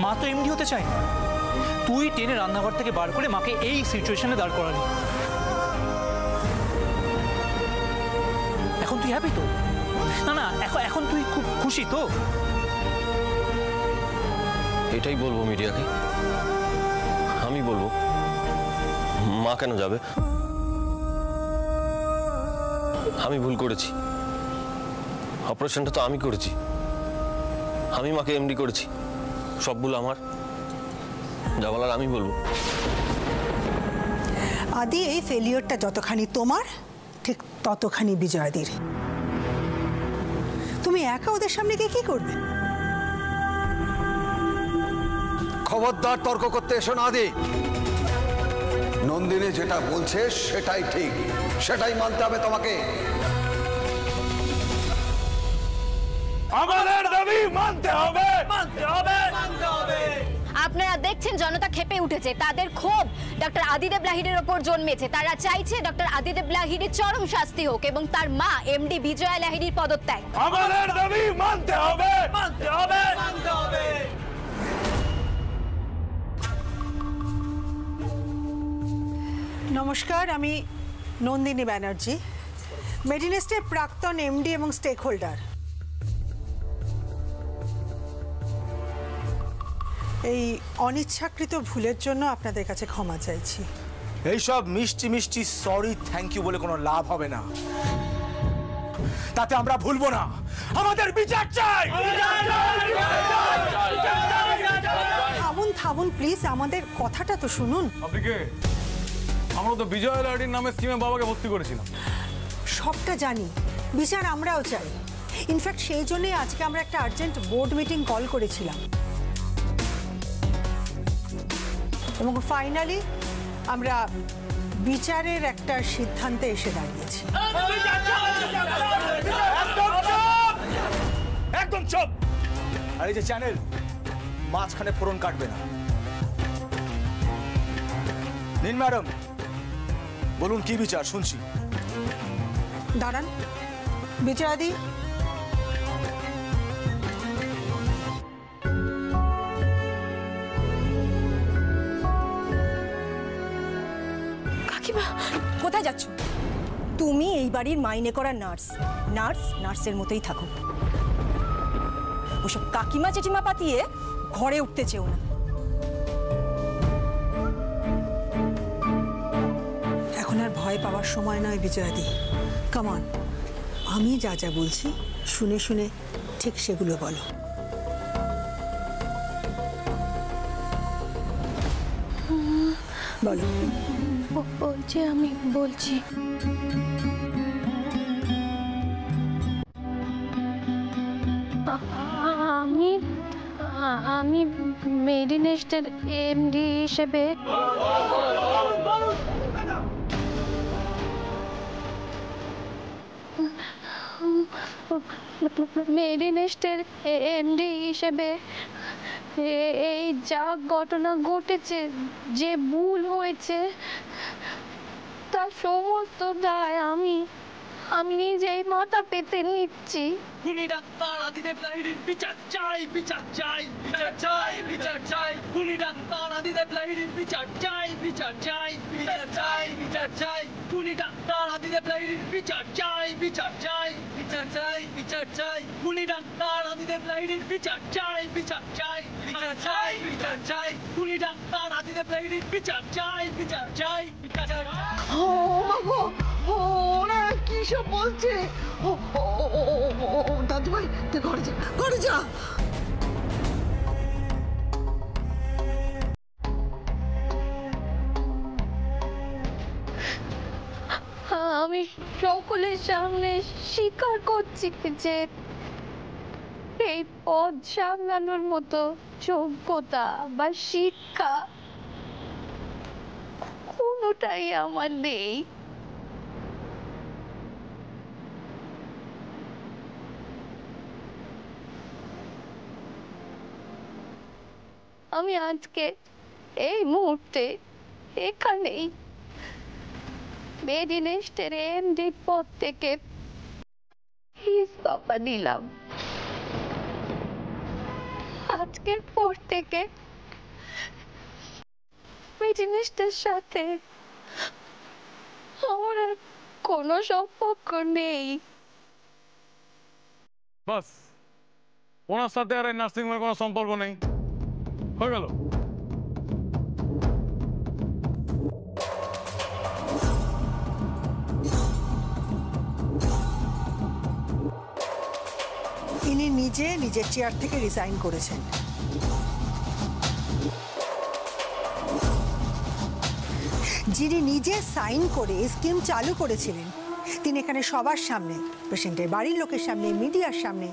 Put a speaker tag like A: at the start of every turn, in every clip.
A: মা তো এমডি হতে চায় না। তুই টেনে রান্নাঘর থেকে বার করে মাকে এই সিচুয়েশনে দাঁড় করালি। এখন তুই হ্যাপি তো? না না, এখন তুই খুব খুশি তো?
B: এটাই বলবো মিডিয়াকে? আমি বলবো? মা কেন যাবে? আমি ভুল করেছি, অপারেশনটা তো আমি করেছি, আমি মাকে এমডি করেছি, সব ভুল আমার, যা বলার আমি বলবো।
C: আদি, এই ফেলিওরটা যতখানি তোমার ঠিক ততখানি বিজয়াদির। তুমি একা ওদের সামনে গিয়ে কি করবে?
D: খবরদার তর্ক করতে এসো না আদি। নন্দিনী যেটা বলছে সেটাই ঠিক, সেটাই মানতে হবে তোমাকে।
E: আমাদের দাবি মানতে হবে, মানতে হবে, মানতে হবে।
F: আপনারা দেখছেন জনতা ক্ষেপে উঠেছে, তাদের ক্ষোভ ডক্টর আদিদেব লাহিড়ীর ওপর জন্মেছে। তারা চাইছে ডক্টর আদিদেব লাহিড়ীর চরম শাস্তি হোক এবং তার মা এমডি বিজয়া লাহিড়ীর পদত্যাগ।
E: আমাদের দাবি মানতে হবে, মানতে হবে, মানতে হবে।
C: নমস্কার, আমি নন্দিনী ব্যানার্জি, মেডিনেস্টের প্রাক্তন এমডি এবং স্টেক হোল্ডার। এই অনিচ্ছাকৃত ভুলের জন্য আপনাদের কাছে ক্ষমা চাইছি।
G: এইসব মিষ্টি মিষ্টি সরি থ্যাংক ইউ বলে কোনো লাভ হবে না, তাতে আমরা ভুলবো না। আমাদের বিচার চাই।
C: থামুন থামুন প্লিজ, আমাদের কথাটা তো শুনুন।
H: আপনি কে? আমরা তো বিজয় লাহিড়ীর নামে স্কিমে বাবাকে ভর্তি করেছিলাম।
C: সবটা জানি, বিচার আমরাও চাই। ইনফ্যাক্ট সেই জন্যই আজকে আমরা একটা আর্জেন্ট বোর্ড মিটিং কল করেছিলাম এবং ফাইনালি আমরা বিচারের একটা সিদ্ধান্তে এসে দাঁড়িয়েছি।
G: একদম চুপ। আর এই যে চ্যানেল, মাঝখানে ফোরন কাটবে না। নিন ম্যাডাম, বলুন কি বিচার, শুনছি।
C: দাঁড়ান বিজয়াদি,
F: কাকিমা কোথায় যাচ্ছ? তুমি এই বাড়ির মাইনে করা নার্স, নার্সের মতোই থাকো। ওসব কাকিমা জেঠিমা পাতিয়ে ঘরে উঠতে চেও না।
C: এখন আর ভয় পাওয়ার সময় নয় বিজয়াদি। কামান, আমি যা যা বলছি শুনে শুনে ঠিক সেগুলো বলো। বলো।
F: বলছি, আমি বলছি। আমি মেডিনেস্টের এমডি হিসেবে এই যা ঘটনা ঘটেছে, যে ভুল হয়েছে, তার সমস্ত দায় আমি নিজেই মাথা পেতে নিচ্ছি।
E: ডাক্তার আদিদেব লাহিড়ীর বিচার চাই, বিচার চাই, বিচার চাই, বিচার চাই। ডাক্তার আদিদেব লাহিড়ীর বিচার চাই, বিচার চাই, বিচার চাই, বিচার চাই। ডাক্তার আদিদেব লাহিড়ীর বিচার চাই, বিচার চাই, বিচার চাই, বিচার চাই। ডাক্তার আদিদেব লাহিড়ীর বিচার চাই, বিচার চাই, বিচার চাই, বিচার চাই। ডাক্তার আদিদেব লাহিড়ীর বিচার চাই, বিচার চাই, বিচার চাই।
I: ওরা কি সব বলছে? দাদু ভাই, তুই ঘরে যা, ঘরে যা।
F: আমি সকলের সামনে স্বীকার করছি যে এই পদ সামলানোর মতো যোগ্যতা বা শিক্ষা কোনোটাই আমার নেই। আমি আজকে এই মুহূর্তে এখানেই মেডিনেস্টের এমডি পদ থেকে ইস্তফা দিলাম। আজকে
J: আজকের পর থেকে এই জিনিসটার সাথে আমার আর কোনো সম্পর্ক নেই।
H: বাস, ওনার সাথে আর এই নার্সিংহোমের কোনো সম্পর্ক নেই, হয়ে গেল।
C: ইনি নিজে নিজের চেয়ার থেকে রিজাইন করেছেন। যিনি নিজে সাইন করে স্কিম চালু করেছিলেন তিনি এখানে সবার সামনে, পেশেন্টের বাড়ির লোকের সামনে, মিডিয়ার সামনে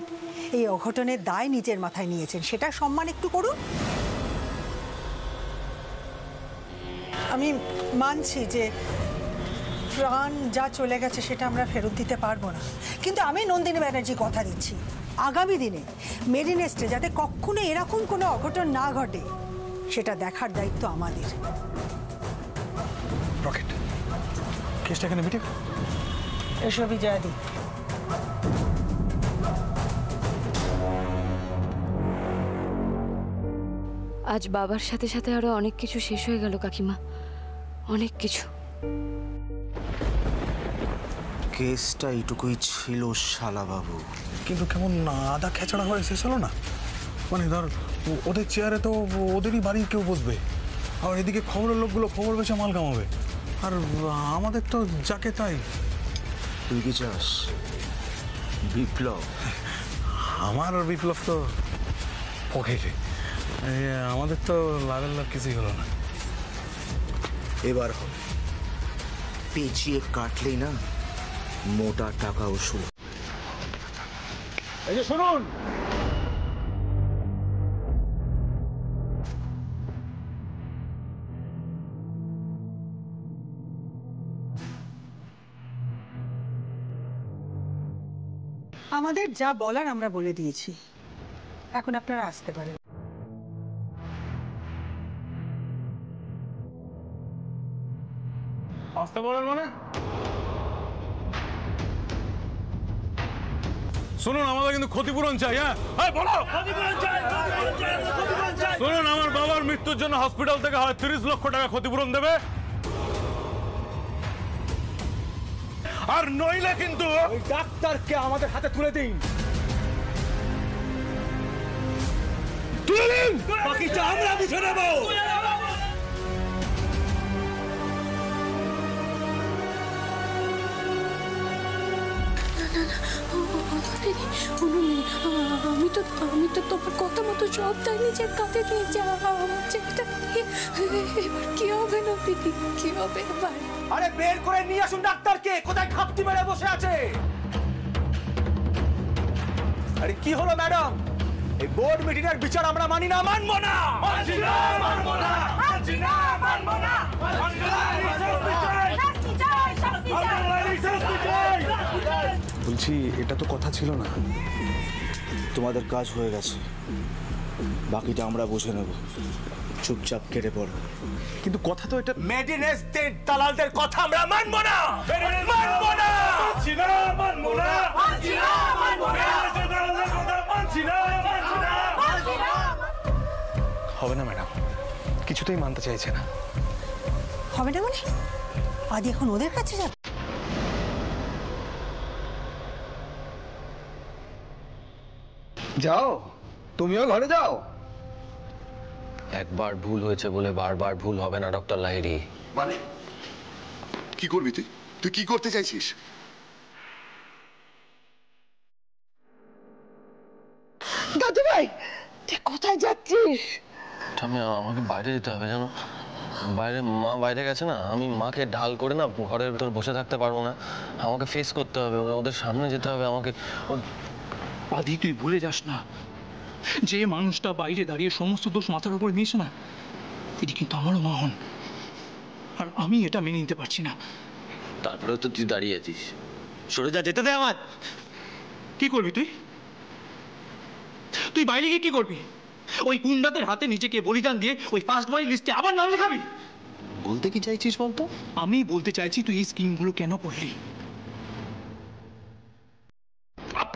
C: এই অঘটনের দায় নিজের মাথায় নিয়েছেন। সেটা সম্মান একটু করুন। আমি মানছি যে প্রাণ যা চলে গেছে সেটা আমরা ফেরত দিতে পারবো না, কিন্তু আমি নন্দিনী ব্যানার্জি কথা দিচ্ছি আগামী দিনে মেরিনেস্টে যাতে কখনো এরকম কোনো অঘটন না ঘটে সেটা দেখার দায়িত্ব আমাদের।
G: রকেট, কেসটা এখানে মিটে
C: এসো বিজয়াদি।
J: আজ বাবার সাথে সাথে আরো অনেক কিছু শেষ হয়ে গেল কাকিমা, অনেক কিছু।
K: কেসটা এইটুকুই ছিল শালা বাবু,
G: কিন্তু কেমন আদা খেচড়া হয়ে শেষ হলো না? মানে ধর ওদের চেয়ারে তো ওদেরই বাড়ির কেউ বসবে, আর এদিকে খবরের লোকগুলো খবর বেচে মাল কামাবে, আর আমাদের তো যাকে তাই।
K: তুই কি চাস বিপ্লব?
G: আমার আর বিপ্লব তো পকেটে, আমাদের তো লাভের লাভ কিছুই হলো না।
K: এবার হবে, পেঁচিয়ে কাটলেই না মোটা টাকা ওষুধ।
G: এই যে শুনুন,
C: আমাদের যা বলার আমরা বলে দিয়েছি, এখন আপনারা আসতে পারেন।
H: আসতে বলেন মানে? শুনুন, আমাদের কিন্তু ক্ষতিপূরণ চাই। হ্যাঁ বলো, শুনুন, আমার বাবার মৃত্যুর জন্য হসপিটাল থেকে হয় 30 লক্ষ টাকা ক্ষতিপূরণ দেবে, আর নইলে কিন্তু
G: ওই ডাক্তারকে আমাদের হাতে তুলে দিন। তুলে দিন, বাকিটা আমরা বুঝে নেব।
J: আমি তো তোমার কথা মতো সবটা নিজের কাঁধে নিয়ে যাওয়া আমার ছেলেটা। এবার কি হবে না দিদি, কি হবে এবার?
G: আরে বের করে নিয়ে আসুন ডাক্তারকে, কোথায় খাপটি মেরে বসে আছে? আরে কি হলো ম্যাডাম? এই বোর্ড মিটিং এর বিচার আমরা মানি না, মানবো না, মানছি না, মানবো না, মানছি না, মানবো না, মানছি না, শাস্তি চাই, শাস্তি চাই।
K: বলছি, এটা তো কথা ছিল না। তোমাদের কাজ হয়ে গেছে, বাকিটা আমরা বুঝে নেব। চুপচাপ কেটে পড়ো।
G: কিন্তু কথা তো এটা, মেডিনেসদের দালালদের কথা আমরা মানবো না, মানবো না, মানছি না, মানবো না, মানছি না, মানবো না, দালালদের কথা মানছি না, মানছি না। হবে না ম্যাডাম, কিছুতেই মানতে চাইছে না।
C: হবে না মানে? আদি এখন ওদের কাছে যাবে?
D: যাও, তুমিও ঘরে যাও।
B: একবার ভুল হয়েছে বলে বারবার ভুল হবে না ডক্টর লাহিড়ী।
D: মানে কি করবি তুই? তুই কি করতে চাইছিস?
I: দাদু ভাই, তুই কোথায় যাচ্ছিস?
B: আমাকে বাইরে যেতে হবে, জানো, বাইরে মা বাইরে গেছে না, আমি মাকে ঢাল করে না ঘরের ভেতর বসে থাকতে পারবো না, আমাকে ফেস করতে হবে, ওদের সামনে যেতে হবে আমাকে।
A: আদি, তুই ভুলে যাস না, যে মানুষটা বাইরে দাঁড়িয়ে সমস্ত দোষ মাথার উপরে নিয়েছে না, এটি কিন্তু আমারও মা হন, আর আমি এটা মেনে নিতে পারছি না।
B: তারপরেও তো তুই দাঁড়িয়ে আছিস, সরে যা, যেতে দে আমার।
A: কি করবি তুই? তুই বাইরে গিয়ে কি করবি? ওই গুন্ডাদের হাতে নিজেকে বলিদান দিয়ে ওই ফার্স্ট বয় লিস্টে আবার নাম লেখাবি?
B: বলতে কি চাইছিস বলতো?
A: আমি বলতে চাইছি তুই এই স্কিমগুলো কেন করলি।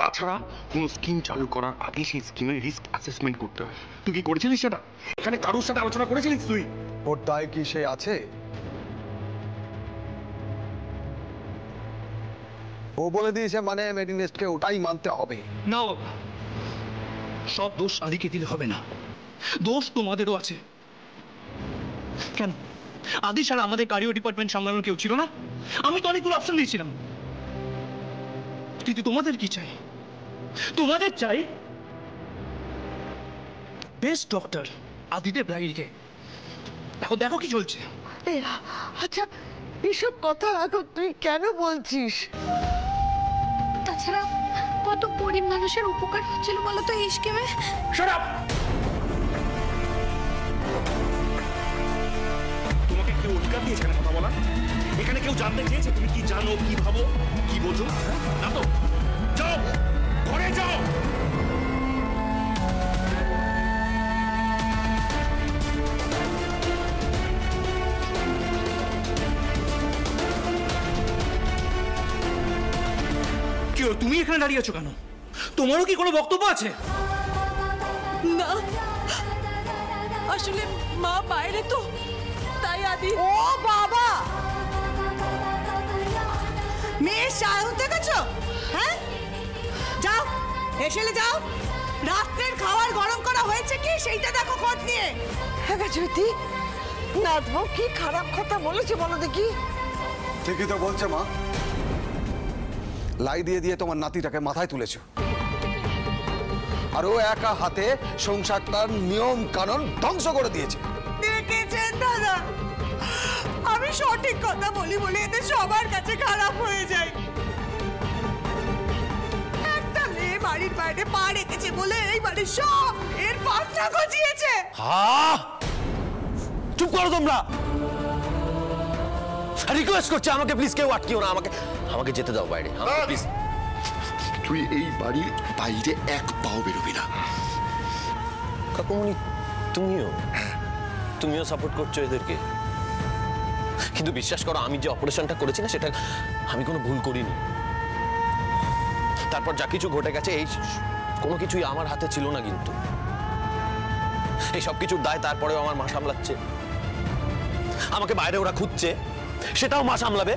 L: তাছাড়া কোনো স্কিম চালু করার আগে সেই স্কিমের রিস্ক অ্যাসেসমেন্ট করতে হয়। তুই কি করেছিলিস সেটা? এখানে কারোর সাথে আলোচনা করেছিলিস তুই?
D: ওর দায় কি সে আছে? ও বলে দিয়েছে মানে মেডিনেস্টকে ওটাই মানতে হবে।
A: না বাবা, সব দোষ আদিকে দিলে হবে না, দোষ তোমাদেরও আছে। কেন আদি ছাড়া আমাদের কারিও ডিপার্টমেন্ট সামলানোর কেউ ছিল না? আমি তো অনেকগুলো অপশন দিয়েছিলাম, কিন্তু তোমাদের কি চাই? তোমাদের চাই বেস্ট ডক্টর আদিদেব লাহিড়ীকে। দেখো দেখো কি চলছে।
I: আচ্ছা, এসব কথা এখন তুই কেন বলছিস?
J: তাছাড়া কত গরিব মানুষের উপকার হচ্ছিল বলো তো এই স্কিমে।
L: তোমাকে কেউ অধিকার দিয়েছে এখানে কথা বলা? এখানে কেউ জানতে চেয়েছে তুমি কি জানো, কি ভাবো, কি বোঝো? না তো, যাও ঘরে যাও।
A: কি হলো, তুমি এখানে দাঁড়িয়ে আছো কেন? তোমারও কি কোনো বক্তব্য আছে?
I: না, আসলে মা বাইরে তো, তাই আদি।
C: ও বাবা, মেয়ে সায়ন দেখেছো? হ্যাঁ, যাও এসেলে যাও, রাত্রের খাবার গরম করা হয়েছে কি সেইটা দেখো খোঁজ নিয়ে।
I: হ্যাঁ জ্যোতি, নাথবাবু কি খারাপ কথা বলেছে বলো দেখি।
D: ঠিকই তো বলছে মা, লাই দিয়ে দিয়ে তোমার নাতিটাকে মাথায় তুলেছ, আর ও একা হাতে সংসারটার নিয়ম কানুন ধ্বংস করে দিয়েছে।
C: দেখেছেন দাদা, আমি সঠিক কথা বলি বলে এতে সবার কাছে খারাপ হয়ে যায়। একটা মেয়ে বাড়ির বাইরে পা রেখেছে বলে এই বাড়ির সব এর পাশটা গজিয়েছে।
B: চুপ করো তোমরা, রিকোয়েস্ট করছি আমাকে প্লিজ কেউ আটকিও না, আমাকে যেতে দাও বাইরে প্লিজ।
L: তুই এই বাড়ির বাইরে এক পাও বেরোবি না।
B: কাকুমণি তুমিও সাপোর্ট করছো এদেরকে, কিন্তু বিশ্বাস করো আমি যে অপারেশনটা করেছি না সেটা আমি কোনো ভুল করিনি। তারপর যা কিছু ঘটে গেছে এই কোনো কিছুই আমার হাতে ছিল না, কিন্তু এই সব কিছুর দায় তারপরেও আমার মা সামলাচ্ছে। আমাকে বাইরে ওরা খুঁজছে, সেটাও মা সামলাবে।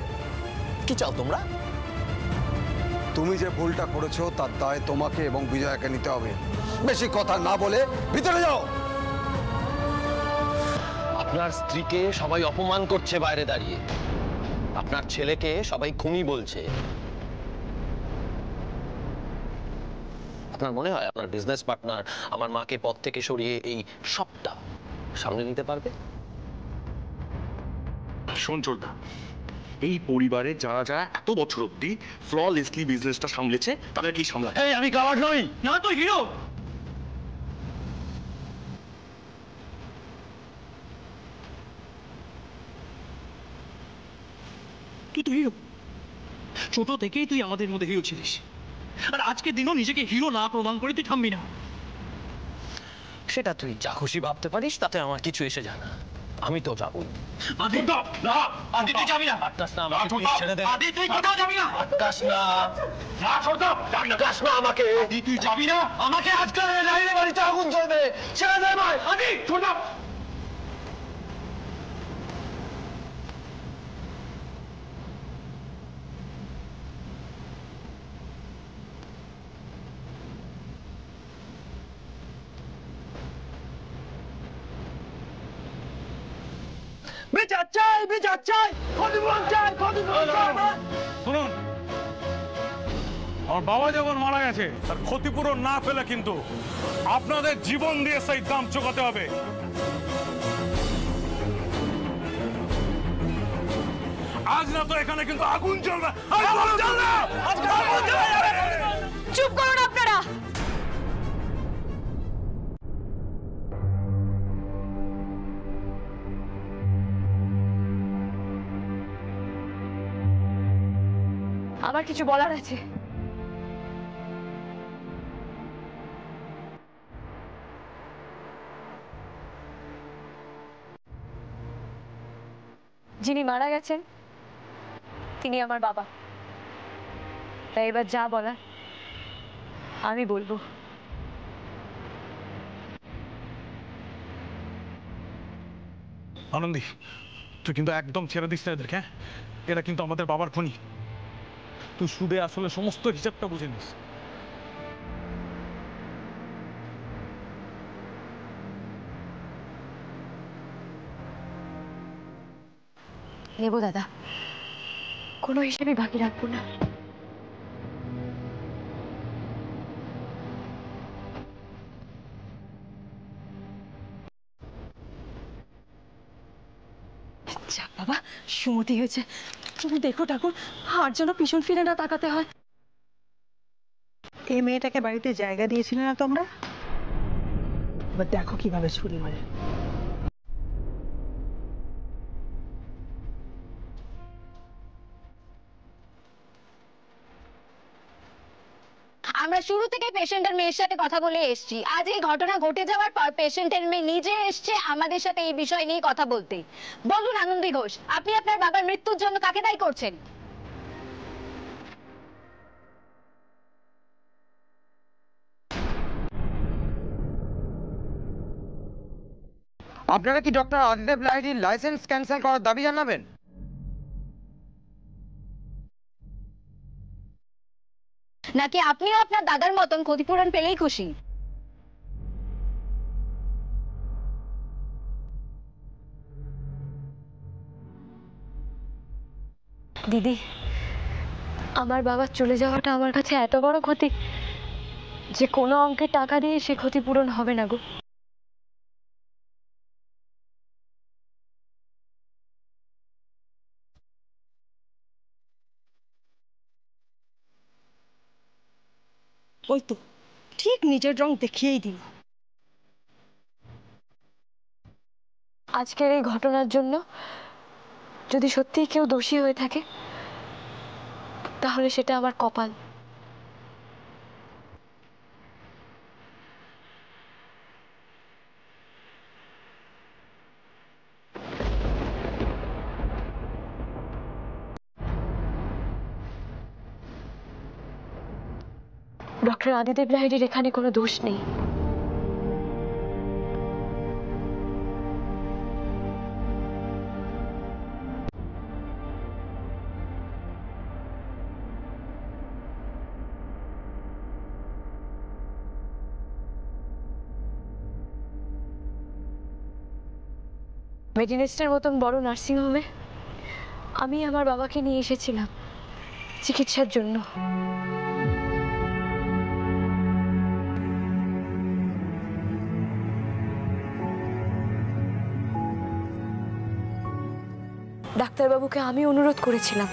B: কি চাও তোমরা?
D: তুমি যে ভুলটা করেছো তার দায় তোমাকে এবং বিজয়াকে নিতে হবে। বেশি কথা না বলে ভিতরে যাও।
B: আপনার স্ত্রীকে সবাই অপমান করছে বাইরে দাঁড়িয়ে, আপনার ছেলেকে সবাই খুনি বলছে। আপনার মনে হয় আপনার বিজনেস পার্টনার আমার মাকে পথ থেকে সরিয়ে এই সবটা সামনে নিতে পারবে?
L: শোন চোরদা, এই পরিবারে যারা যারা এত বছর অব্দি ফ্ললেসলি বিজনেসটা সামলেছে তাদের কি সামলায়?
B: এই আমি কাওয়ার্ড নই।
A: না তো হিরো। তুই তো হিরো, ছোট থেকেই তুই আমাদের মধ্যে হিরো ছিলিস, আর আজকে দিনও নিজেকে হিরো না প্রমাণ করে তুই থামবি না।
B: সেটা তুই যা খুশি ভাবতে পারিস, তাতে আমার কিছু এসে যায় না। আমি তো যাবো।
A: আদি না, আদি তুই যাবি না।
B: আটকাস না আমাকে, প্লিজ ছেড়ে দে।
A: আদি তুই কোথাও যাবি না।
B: আটকাস না,
A: না ছোড়দা,
B: আটকাস না আমাকে।
A: আদি তুই যাবি না।
B: আমাকে আটকালে লাইনে বাড়িতে আগুন জ্বলবে। ছেড়ে দে ভাই।
A: আদি ছোড়দা।
E: বিচার চাই, বিচার চাই, ক্ষতিপূরণ চাই, ক্ষতিপূরণ চাই।
H: শুনুন, আমার বাবা যখন মারা গেছে তার ক্ষতিপূরণ না পেলে কিন্তু আপনাদের জীবন দিয়ে সেই দাম চোকাতে হবে। আজ না তো এখানে কিন্তু আগুন জ্বলবে।
F: চুপ করুন আপনারা। আমার কিছু বলার আছে। যিনি মারা গেছেন তিনি আমার বাবা, তাই এবার যা বলার
J: আমি বলবো।
H: আনন্দী, তুই কিন্তু একদম ছেড়ে দিস না এদেরকে। হ্যাঁ, এরা কিন্তু আমাদের বাবার খুনি। তুই সুদে আসলে সমস্ত হিসাবটা বুঝে নিস।
J: নেবো দাদা, কোনো হিসেবে বাকি রাখবো না। যাক বাবা, সুমতি হয়েছে। তুমি দেখো ঠাকুর, আর যেন পিছন ফিরে না তাকাতে হয়।
C: এই মেয়েটাকে বাড়িতে জায়গা দিয়েছিলে না তোমরা? এবার দেখো কিভাবে ছুরি মারে।
F: আমরা শুরু থেকে পেশেন্টের মেয়ের সাথে কথা বলে এসেছি। আজ এই ঘটনা ঘটে যাওয়ার পর পেশেন্টের মেয়ে নিজে এসছে আমাদের সাথে এই বিষয় নিয়ে কথা বলতে। বলুন আনন্দী ঘোষ, আপনি আপনার বাবার মৃত্যুর জন্য কাকে দায়ী করছেন?
M: আপনারা কি ডক্টর আদিদেব লাহিড়ীর লাইসেন্স ক্যান্সেল করার দাবি জানাবেন?
F: নাকি আপনিও আপনার দাদার মতন ক্ষতিপূরণ পেলেই খুশি?
J: দিদি, আমার বাবার চলে যাওয়াটা আমার কাছে এত বড় ক্ষতি যে কোনো অঙ্কের টাকা দিয়ে সে ক্ষতিপূরণ হবে না গো।
C: ওই তো ঠিক নিজের রং দেখিয়েই দিল।
J: আজকের এই ঘটনার জন্য যদি সত্যিই কেউ দোষী হয়ে থাকে, তাহলে সেটা আমার কপাল। ডক্টর আদিদেব লাহিড়ীর এখানে কোনো দোষ নেই। মেডিনেস্টের মতন বড় নার্সিংহোমে আমি আমার বাবাকে নিয়ে এসেছিলাম চিকিৎসার জন্য। ডাক্তারবাবুকে আমি অনুরোধ করেছিলাম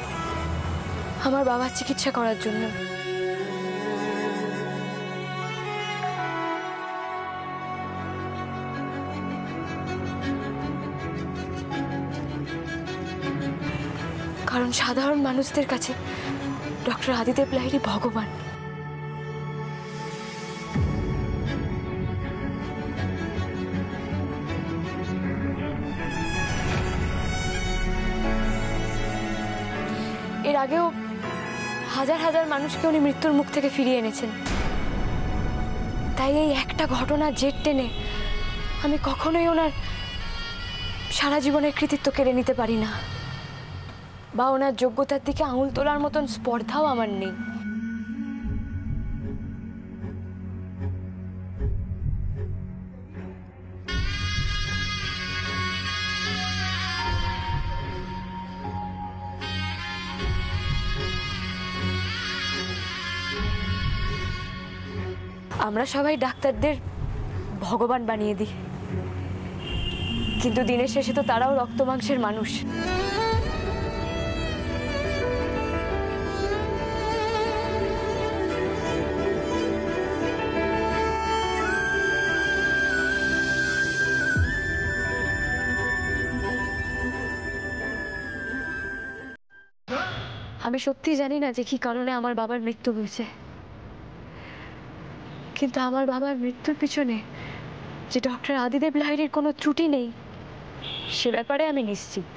J: আমার বাবার চিকিৎসা করার জন্য। কারণ সাধারণ মানুষদের কাছে ডক্টর আদিদেব লাহিড়ী ভগবান। এর আগেও হাজার হাজার মানুষকে উনি মৃত্যুর মুখ থেকে ফিরিয়ে এনেছেন। তাই এই একটা ঘটনার জের টেনে আমি কখনোই ওনার সারা জীবনের কৃতিত্ব কেড়ে নিতে পারি না, বা ওনার যোগ্যতার দিকে আঙুল তোলার মতন স্পর্ধাও আমার নেই। আমরা সবাই ডাক্তারদের ভগবান বানিয়ে দিই, কিন্তু দিনের শেষে তো তারাও রক্ত মাংসের মানুষ। আমি সত্যি জানি না যে কি কারণে আমার বাবার মৃত্যু হয়েছে, কিন্তু আমার বাবার মৃত্যুর পিছনে যে ডক্টর আদিদেব লাহিড়ীর কোনো ত্রুটি নেই সে ব্যাপারে আমি নিশ্চিত।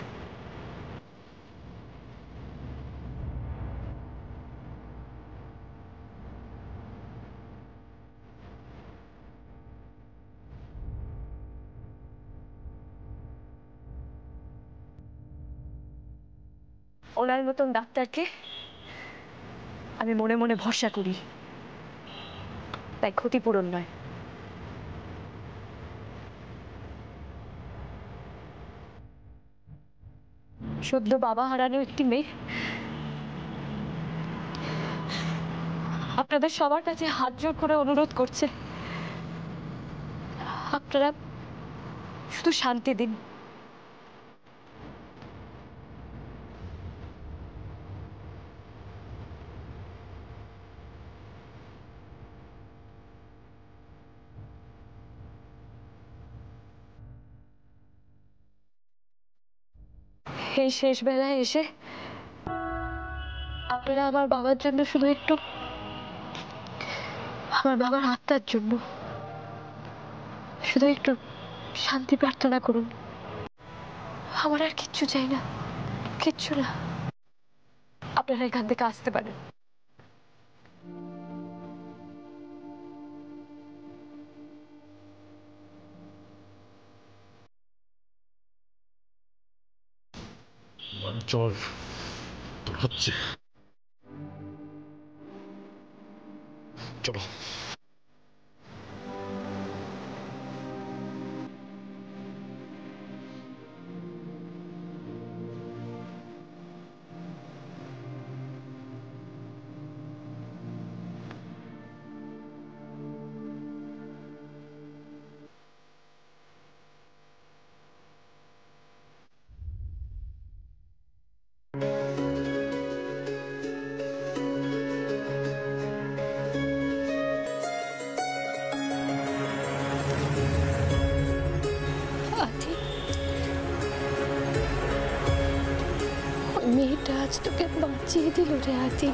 J: ওনার মতন ডাক্তারকে আমি মনে মনে ভরসা করি, তাই ক্ষতিপূরণ নয়। সদ্য বাবা হারানো একটি মেয়ে আপনাদের সবার কাছে হাত জোড় করে অনুরোধ করছে, আপনারা শুধু শান্তি দিন। এই শেষ বেলায় এসে আপনারা আমার বাবার জন্য শুধু একটু, আমার বাবার আত্মার জন্য শুধু একটু শান্তি প্রার্থনা করুন। আমার আর কিচ্ছু চাই না, কিচ্ছু না। আপনারা এখান থেকে আসতে পারেন।
L: জ্বর তোর হচ্ছে, চলো।
J: মেয়েটা আজ তোকে বাঁচিয়ে দিল রে আদি।